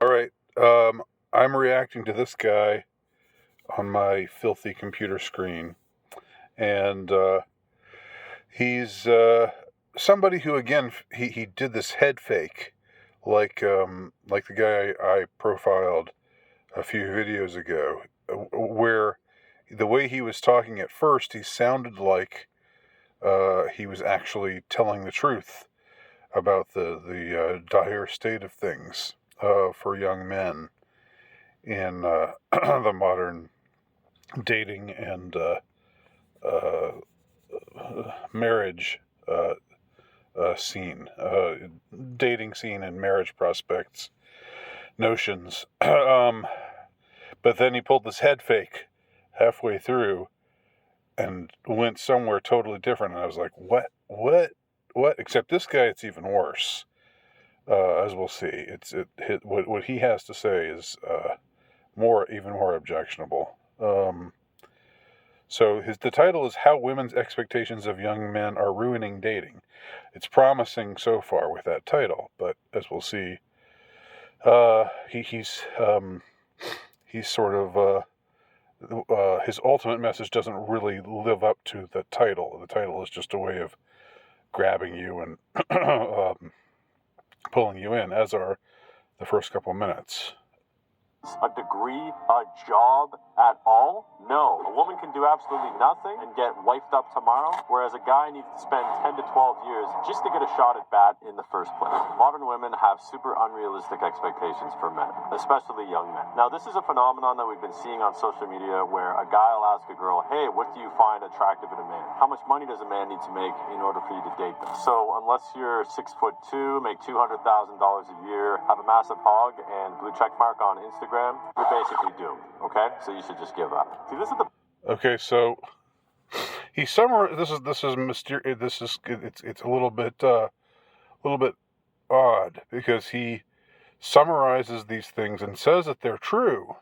All right. I'm reacting to this guy on my filthy computer screen, and he's somebody who, again, he did this head fake, like the guy I profiled a few videos ago, where the way he was talking at first, he sounded like he was actually telling the truth about the dire state of things for young men in the modern dating and uh, marriage scene, dating scene and marriage prospects, notions. But then he pulled this head fake halfway through and went somewhere totally different. And I was like, what? Except this guy, it's even worse. As we'll see, what he has to say is even more objectionable. So the title is "How Women's Expectations of Young Men Are Ruining Dating." It's promising so far with that title, but as we'll see, he's sort of his ultimate message doesn't really live up to the title. The title is just a way of grabbing you and pulling you in, as are the first couple minutes. A degree, a job at all? No. A woman can do absolutely nothing and get wifed up tomorrow, whereas a guy needs to spend 10 to 12 years just to get a shot at bat in the first place. Modern women have super unrealistic expectations for men, especially young men. Now, this is a phenomenon that we've been seeing on social media where a guy will ask a girl, hey, what do you find attractive in a man? How much money does a man need to make in order for you to date them? So unless you're 6'2", make $200,000 a year, have a massive hog, and blue check mark on Instagram, you're basically doomed, okay? So you should just give up. See, this is the... Okay, so he summarized. This is mysterious. It's a little bit odd because he summarizes these things and says that they're true.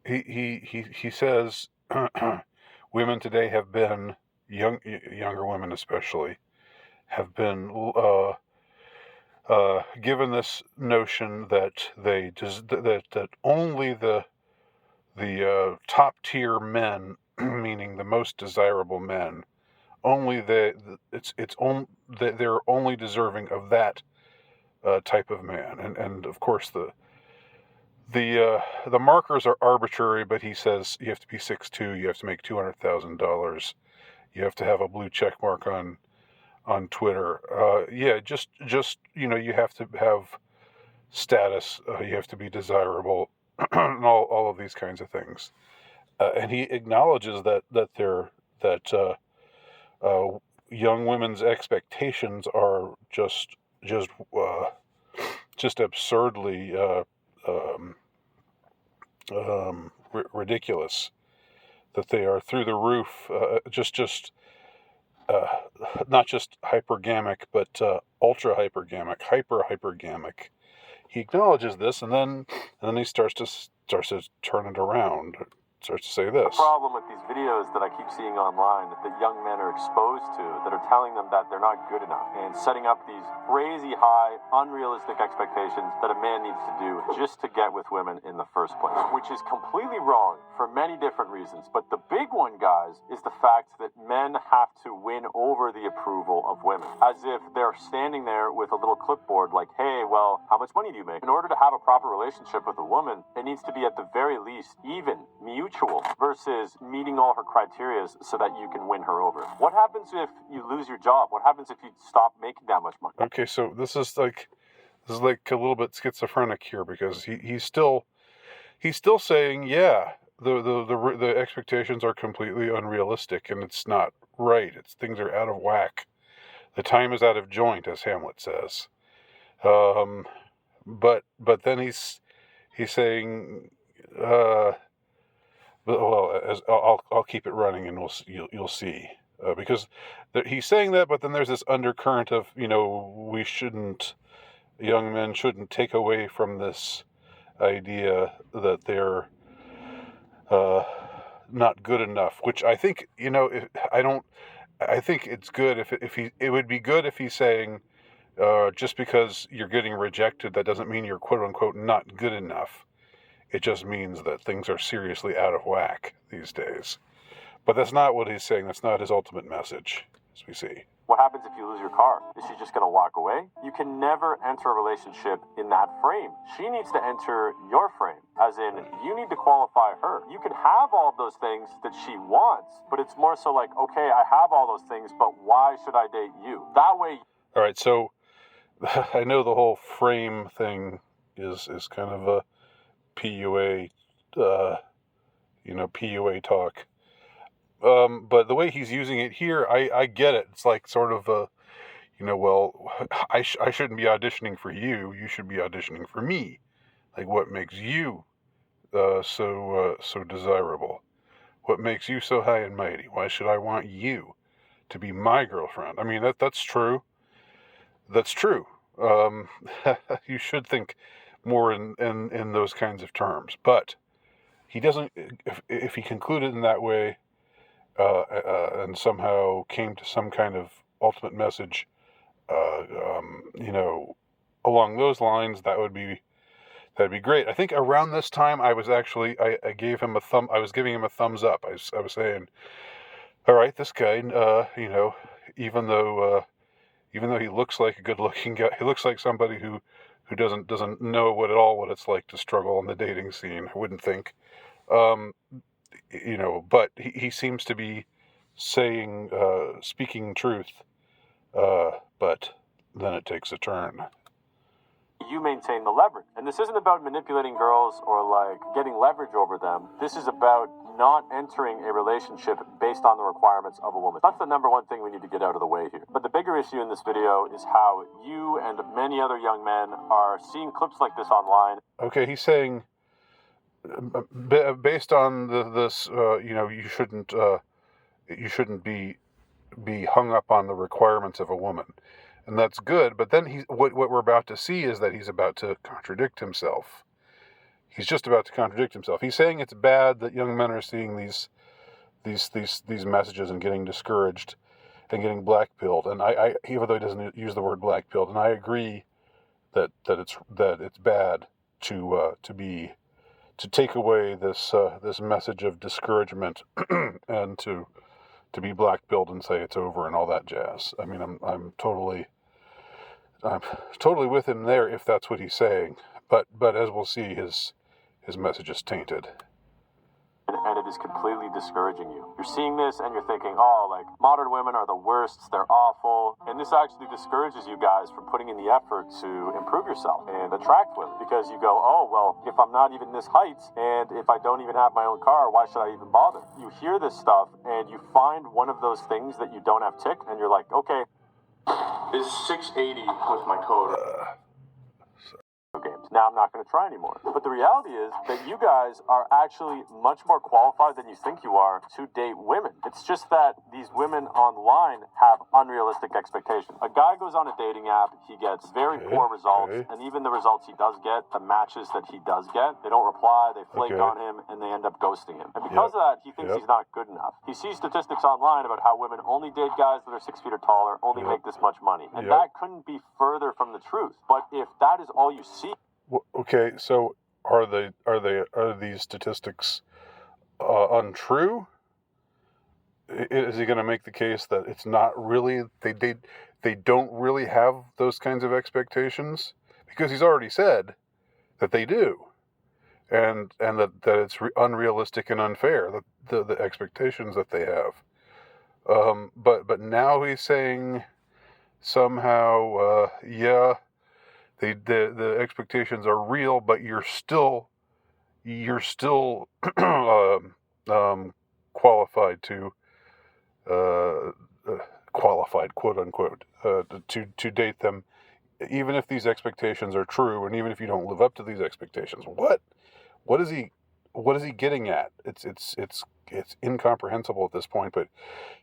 He says women today have been younger women especially have been given this notion that that only the top tier men, meaning the most desirable men, only they're only deserving of that type of man, and of course the markers are arbitrary, but he says you have to be 6'2", you have to make $200,000, you have to have a blue check mark on Twitter. Just you have to have status. You have to be desirable, and all of these kinds of things. And he acknowledges that young women's expectations are just absurdly ridiculous. That they are through the roof. Not just hypergamic, but ultra hypergamic, hypergamic. He acknowledges this, and then he starts to turn it around. Starts to say this. The problem with these videos that I keep seeing online that young men are exposed to that are telling them that they're not good enough and setting up these crazy high, unrealistic expectations that a man needs to do just to get with women in the first place, which is completely wrong for many different reasons. But the big one, guys, is the fact that men have to win over the approval of women, as if they're standing there with a little clipboard like, hey, well, how much money do you make? In order to have a proper relationship with a woman, it needs to be at the very least even, mutual, versus meeting all her criteria so that you can win her over. What happens if you lose your job? What happens if you stop making that much money? Okay, so this is like a little bit schizophrenic here, because he's still saying, yeah, the expectations are completely unrealistic and it's not right. Things are out of whack. The time is out of joint, as Hamlet says. But then he's saying, well, I'll keep it running, and you'll see, because he's saying that, but then there's this undercurrent of young men shouldn't take away from this idea that they're not good enough, which I think I think it's good it would be good if he's saying Just because you're getting rejected, that doesn't mean you're quote unquote not good enough. It just means that things are seriously out of whack these days. But that's not what he's saying. That's not his ultimate message, as we see. What happens if you lose your car? Is she just going to walk away? You can never enter a relationship in that frame. She needs to enter your frame, as in, you need to qualify her. You can have all those things that she wants, but it's more so like, okay, I have all those things, but why should I date you? That way. All right, so I know the whole frame thing is kind of a PUA, PUA talk. But the way he's using it here, I get it. It's like sort of a, well, I shouldn't be auditioning for you. You should be auditioning for me. Like, what makes you so desirable? What makes you so high and mighty? Why should I want you to be my girlfriend? I mean, that's true. That's true. You should think more in those kinds of terms. But he doesn't. If he concluded in that way, and somehow came to some kind of ultimate message, along those lines, that'd be great. I think around this time, I was actually I gave him I was giving him a thumbs up. I was saying, all right, this guy, even though he looks like a good-looking guy, he looks like somebody who doesn't know what it's like to struggle on the dating scene. I wouldn't think. But he seems to be speaking truth, but then it takes a turn. You maintain the leverage. And this isn't about manipulating girls or like getting leverage over them. This is about not entering a relationship based on the requirements of a woman. That's the number one thing we need to get out of the way here. But the bigger issue in this video is how you and many other young men are seeing clips like this online. Okay, he's saying, based on this, you shouldn't be hung up on the requirements of a woman. And that's good, but then what we're about to see is that he's about to contradict himself. He's just about to contradict himself. He's saying it's bad that young men are seeing these messages and getting discouraged and getting black-pilled. And I even though he doesn't use the word black-pilled, and I agree that it's bad to take away this message of discouragement and to be black-pilled and say it's over and all that jazz. I mean, I'm totally with him there if that's what he's saying. But as we'll see, his message is tainted. And it is completely discouraging you. You're seeing this and you're thinking, oh, like, modern women are the worst, they're awful. And this actually discourages you guys from putting in the effort to improve yourself and attract women. Because you go, oh, well, if I'm not even this height and if I don't even have my own car, why should I even bother? You hear this stuff and you find one of those things that you don't have ticked and you're like, okay, is 680 with my code. Games. Now I'm not going to try anymore. But the reality is that you guys are actually much more qualified than you think you are to date women. It's just that these women online have unrealistic expectations. A guy goes on a dating app, he gets very poor results, and even the results he does get, the matches that he does get, they don't reply, they flake on him, and they end up ghosting him. And because of that, he thinks he's not good enough. He sees statistics online about how women only date guys that are 6 feet or taller, only make this much money. And that couldn't be further from the truth. But if that is all you see. Okay, so are these statistics untrue? Is he going to make the case that it's not really they don't really have those kinds of expectations? Because he's already said that they do, and that it's unrealistic and unfair, the expectations that they have. But now he's saying somehow, the expectations are real, but you're still qualified quote unquote to date them, even if these expectations are true, and even if you don't live up to these expectations. What is he getting at? It's incomprehensible at this point, but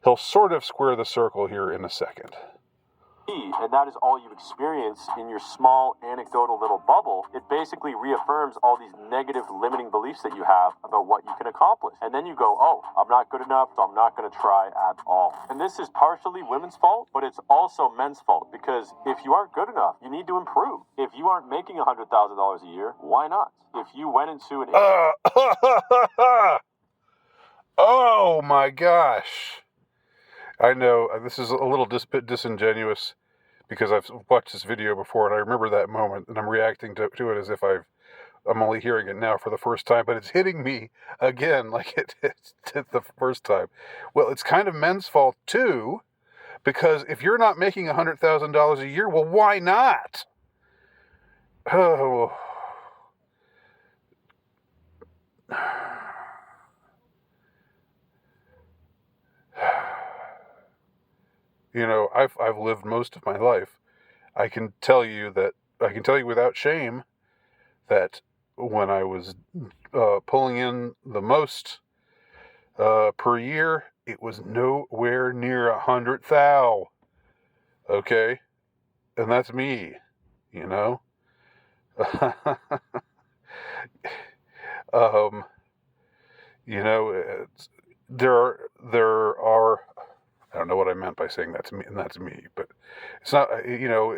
he'll sort of square the circle here in a second. and that is all you experience in your small anecdotal little bubble, it basically reaffirms all these negative limiting beliefs that you have about what you can accomplish. And then you go, oh, I'm not good enough, so I'm not going to try at all. And this is partially women's fault, but it's also men's fault, because if you aren't good enough, you need to improve. If you aren't making $100,000 a year, why not? If you went into an... Oh my gosh. I know this is a little bit disingenuous because I've watched this video before and I remember that moment and I'm reacting to it as if I'm only hearing it now for the first time, but it's hitting me again like it hit the first time. Well, it's kind of men's fault too, because if you're not making $100,000 a year, well, why not? Oh. You know, I've lived most of my life. I can tell you without shame that when I was pulling in the most per year, it was nowhere near 100,000. Okay, and that's me. You know. You know, there are. I don't know what I meant by saying that's me, and that's me, but it's not. You know,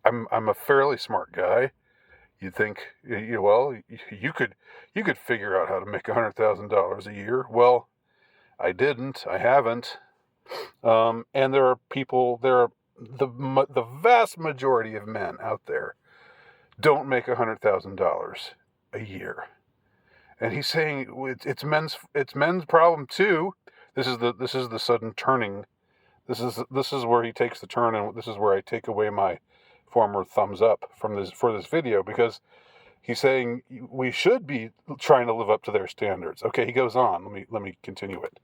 I'm a fairly smart guy. You'd think, well, you could figure out how to make $100,000 a year. Well, I didn't. I haven't. And there are the vast majority of men out there don't make $100,000 a year. And he's saying it's men's problem too. This is the sudden turning. This is where he takes the turn, and this is where I take away my former thumbs up for this video, because he's saying we should be trying to live up to their standards. Okay, he goes on. Let me continue it.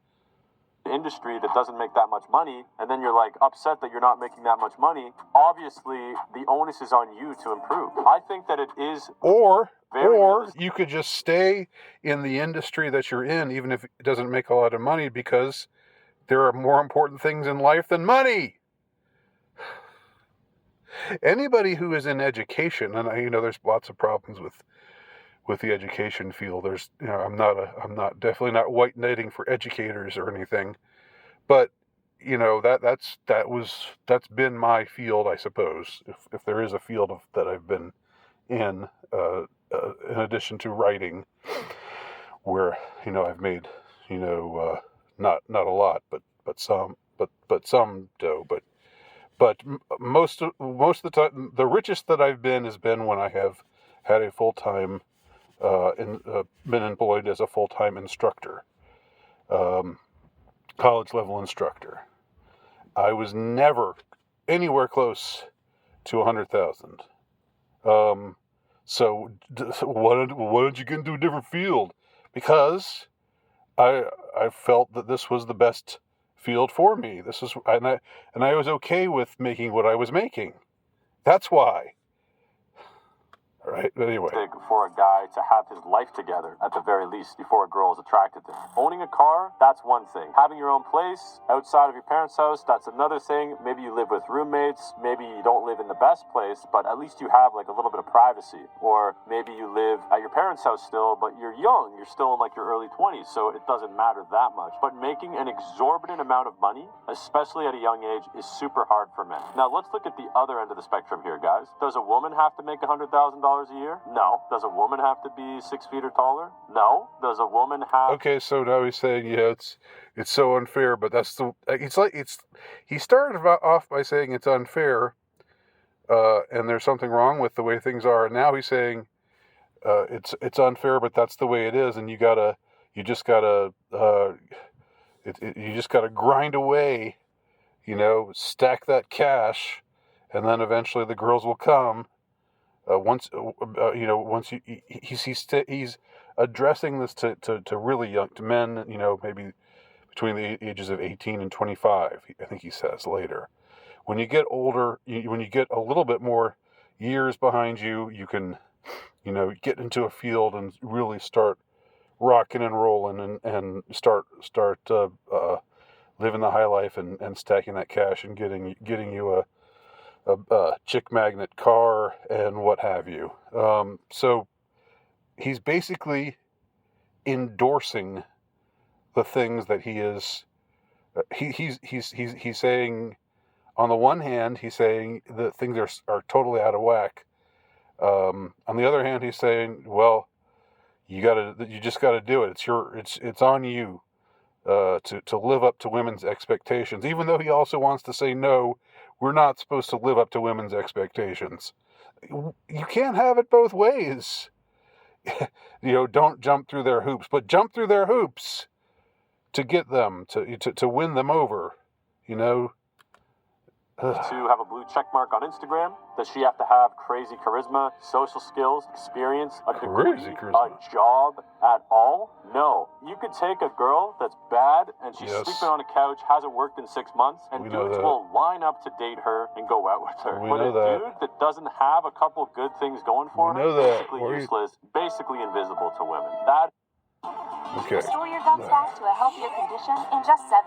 Industry that doesn't make that much money, and then you're like upset that you're not making that much money. Obviously, the onus is on you to improve. I think that it is. Or you could just stay in the industry that you're in, even if it doesn't make a lot of money, because there are more important things in life than money. Anybody who is in education, and there's lots of problems with the education field. There's, I'm definitely not white knighting for educators or anything, but that's been my field, I suppose, if there is a field that I've been in addition to writing, where I've made not a lot, but some dough, but most of the time, the richest that I've been has been when I have had a full-time been employed as a full-time instructor, college level instructor. I was never anywhere close to 100,000. So why don't you get into a different field? Because I felt that this was the best field for me. And I was okay with making what I was making. That's why. All right, but anyway. For a guy to have his life together, at the very least, before a girl is attracted to him. Owning a car, that's one thing. Having your own place outside of your parents' house, that's another thing. Maybe you live with roommates. Maybe you don't live in the best place, but at least you have like a little bit of privacy. Or maybe you live at your parents' house still, but you're young. You're still in like your early 20s, so it doesn't matter that much. But making an exorbitant amount of money, especially at a young age, is super hard for men. Now, let's look at the other end of the spectrum here, guys. Does a woman have to make $100,000 a year? No. Does a woman have to be 6 feet or taller? No. Does a woman have... Okay, so now he's saying, it's so unfair, but he started off by saying it's unfair, and there's something wrong with the way things are, and now he's saying it's unfair, but that's the way it is, and you just gotta grind away, stack that cash, and then eventually the girls will come. He's addressing this to really young, to men, maybe between the ages of 18 and 25, I think he says later. When you get older, when you get a little bit more years behind you, you can, get into a field and really start rocking and rolling and start living the high life and stacking that cash and getting you a chick magnet car and what have you. So he's basically endorsing the things that he is. He's saying, on the one hand, he's saying that things are totally out of whack. On the other hand, he's saying, well, you just gotta do it. It's on you to live up to women's expectations. Even though he also wants to say, no, we're not supposed to live up to women's expectations. You can't have it both ways. Don't jump through their hoops, but jump through their hoops to get them to win them over. To have a blue check mark on Instagram? Does she have to have crazy charisma, social skills, experience, a degree, a job at all? No. You could take a girl that's bad and she's sleeping on a couch, hasn't worked in 6 months, and dudes will line up to date her and go out with her. But a dude that doesn't have a couple good things going for her, basically useless, basically invisible to women. Restore your gums back to a healthier condition in just 7.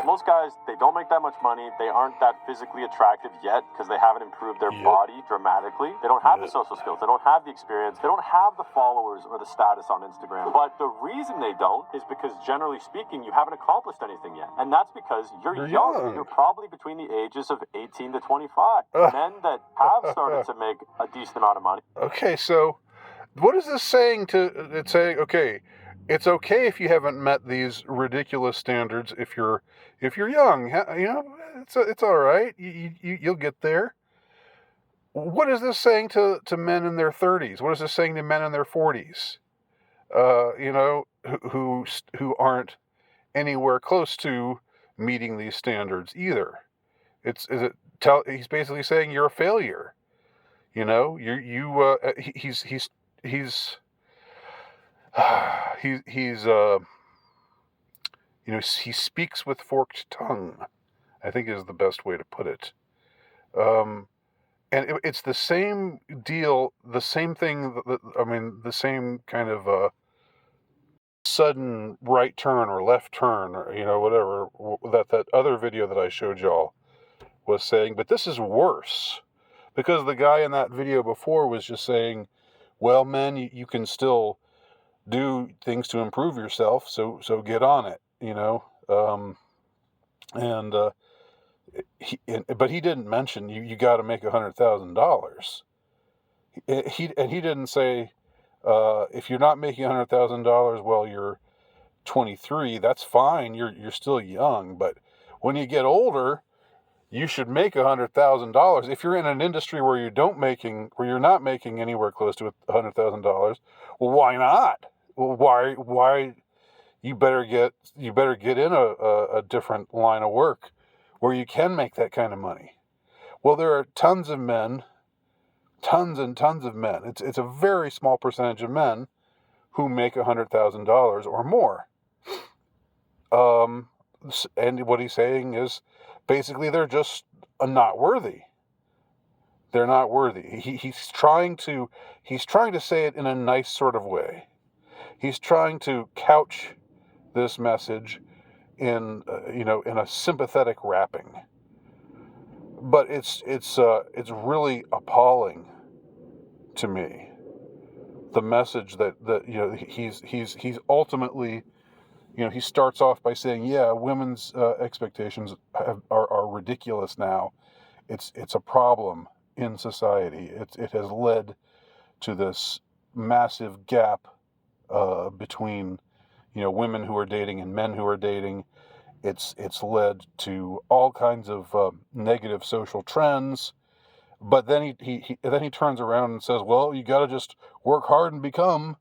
Most guys, they don't make that much money. They aren't that physically attractive yet because they haven't improved their body dramatically. They don't have the social skills. They don't have the experience. They don't have the followers or the status on Instagram. But the reason they don't is because, generally speaking, you haven't accomplished anything yet. And that's because you're young. You're probably between the ages of 18 to 25. Men that have started to make a decent amount of money. Okay, so what is this saying it's saying, okay, it's okay if you haven't met these ridiculous standards. If you're young, it's all right. You'll get there. What is this saying to men in their 30s? What is this saying to men in their 40s? Who aren't anywhere close to meeting these standards either. He's basically saying you're a failure. He speaks with forked tongue, I think is the best way to put it. And it's the same deal, the same thing, the same kind of sudden right turn or left turn or, whatever, that other video that I showed y'all was saying. But this is worse, because the guy in that video before was just saying, well, men, you can still do things to improve yourself, so get on it, but he didn't mention you got to make $100,000. He didn't say if you're not making $100,000 while you're 23, that's fine. You're still young, but when you get older, you should make $100,000. If you're in an industry where you're not making anywhere close to $100,000, well, why not? Why you better get in a different line of work where you can make that kind of money. Well, there are tons of men, tons and tons of men. It's a very small percentage of men who make $100,000 or more. And what he's saying is basically they're just not worthy. They're not worthy. He's trying to say it in a nice sort of way. He's trying to couch this message in a sympathetic wrapping. But it's really appalling to me, the message that he's ultimately, he starts off by saying, yeah, women's expectations are ridiculous now. It's a problem in society. It has led to this massive gap between women who are dating and men who are dating. It's led to all kinds of negative social trends. But then he turns around and says, well, you got to just work hard and become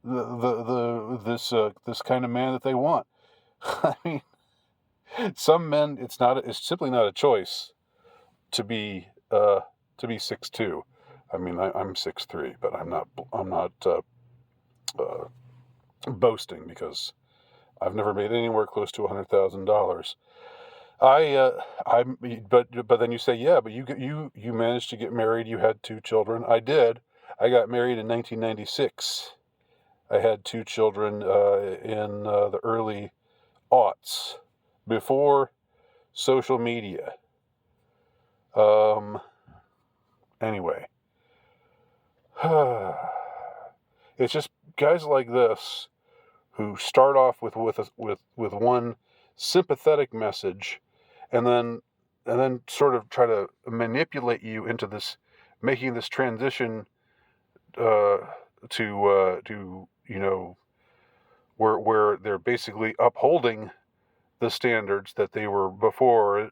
this kind of man that they want. I mean, some men, it's simply not a choice to be 6'2". I mean, I'm 6'3", but I'm not boasting, because I've never made anywhere close to $100,000. But then you say, yeah, but you managed to get married. You had 2 children. I did. I got married in 1996. I had 2 children in the early aughts, before social media. Anyway. It's just guys like this who start off with one sympathetic message, and then sort of try to manipulate you into this, making this transition to where they're basically upholding the standards that they were before,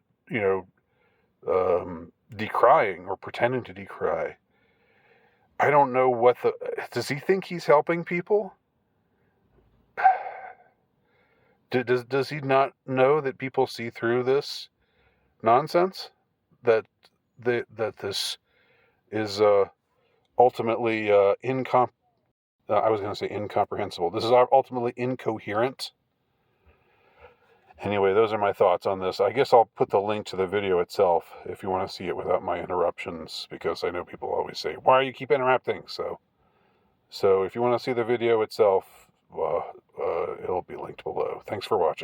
decrying or pretending to decry. I don't know does he think he's helping people? Does he not know that people see through this nonsense? That this is ultimately I was going to say incomprehensible. This is ultimately incoherent. Anyway, those are my thoughts on this. I guess I'll put the link to the video itself if you want to see it without my interruptions, because I know people always say, why do you keep interrupting? So if you want to see the video itself, it'll be linked below. Thanks for watching.